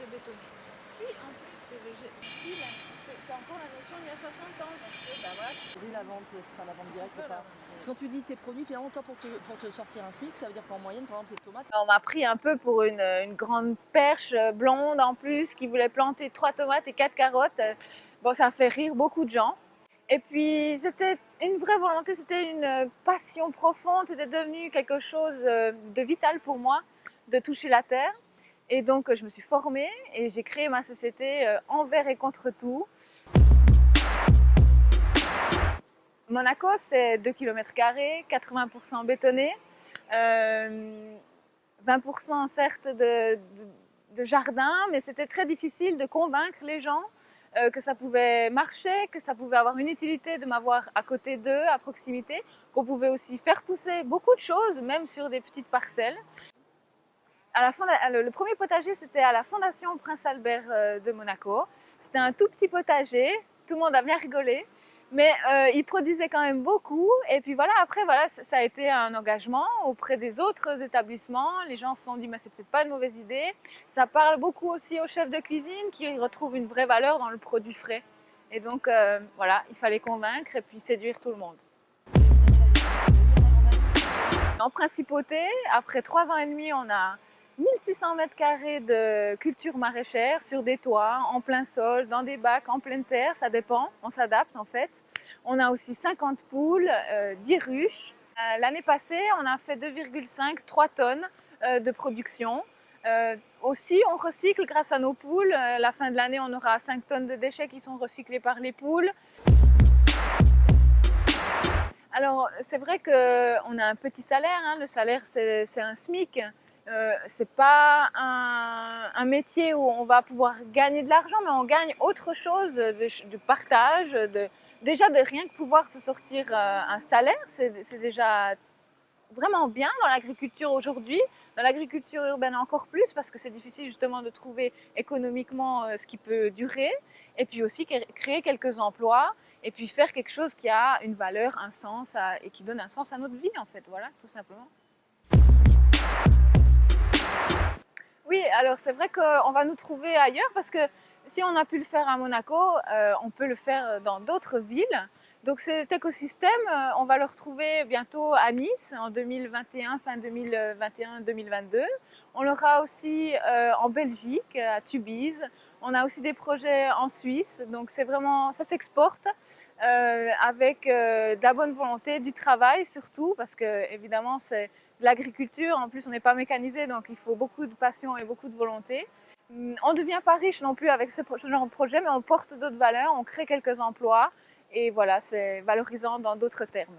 est bétonné. Si en plus c'est encore la notion d'il y a 60 ans, parce que bah voilà, Oui, la vente, enfin, la vente directe, c'est voilà. pas. Parce que quand tu dis tes produits, finalement, toi, pour te sortir un SMIC, ça veut dire qu'en moyenne, par exemple, les tomates. On m'a pris un peu pour une grande perche blonde en plus qui voulait planter 3 tomates et 4 carottes. Bon, ça a fait rire beaucoup de gens. Et puis c'était une vraie volonté, c'était une passion profonde, c'était devenu quelque chose de vital pour moi de toucher la terre. Et donc je me suis formée et j'ai créé ma société envers et contre tout. Monaco, c'est 2 km², 80% bétonné, 20% certes de jardin, mais c'était très difficile de convaincre les gens que ça pouvait marcher, que ça pouvait avoir une utilité de m'avoir à côté d'eux, à proximité, qu'on pouvait aussi faire pousser beaucoup de choses, même sur des petites parcelles. Le premier potager, c'était à la Fondation Prince Albert de Monaco. C'était un tout petit potager, tout le monde a bien rigolé, mais il produisait quand même beaucoup. Et puis voilà, après, voilà, ça a été un engagement auprès des autres établissements. Les gens se sont dit, mais c'est peut-être pas une mauvaise idée. Ça parle beaucoup aussi aux chefs de cuisine qui retrouvent une vraie valeur dans le produit frais. Et donc voilà, il fallait convaincre et puis séduire tout le monde. En principauté, après 3 ans et demi, on a 1600 mètres carrés de culture maraîchère sur des toits, en plein sol, dans des bacs, en pleine terre, ça dépend, on s'adapte en fait. On a aussi 50 poules, 10 ruches. L'année passée, on a fait 2,5-3 tonnes de production. Aussi, on recycle grâce à nos poules. À la fin de l'année, on aura 5 tonnes de déchets qui sont recyclés par les poules. Alors, c'est vrai qu'on a un petit salaire, hein. Le salaire, c'est un SMIC. C'est pas un métier où on va pouvoir gagner de l'argent, mais on gagne autre chose de partage, déjà de rien que pouvoir se sortir un salaire, c'est déjà vraiment bien dans l'agriculture aujourd'hui. Dans l'agriculture urbaine encore plus, parce que c'est difficile justement de trouver économiquement ce qui peut durer, et puis aussi créer quelques emplois, et puis faire quelque chose qui a une valeur, un sens, et qui donne un sens à notre vie en fait, voilà, tout simplement. Oui, alors c'est vrai qu'on va nous trouver ailleurs parce que si on a pu le faire à Monaco, on peut le faire dans d'autres villes. Donc cet écosystème, on va le retrouver bientôt à Nice en 2021, fin 2021-2022. On l'aura aussi en Belgique, à Tubize. On a aussi des projets en Suisse, donc c'est vraiment, ça s'exporte avec de la bonne volonté, du travail surtout, parce que évidemment c'est de l'agriculture, en plus on n'est pas mécanisé, donc il faut beaucoup de passion et beaucoup de volonté. On ne devient pas riche non plus avec ce genre de projet, mais on porte d'autres valeurs, on crée quelques emplois, et voilà, c'est valorisant dans d'autres termes.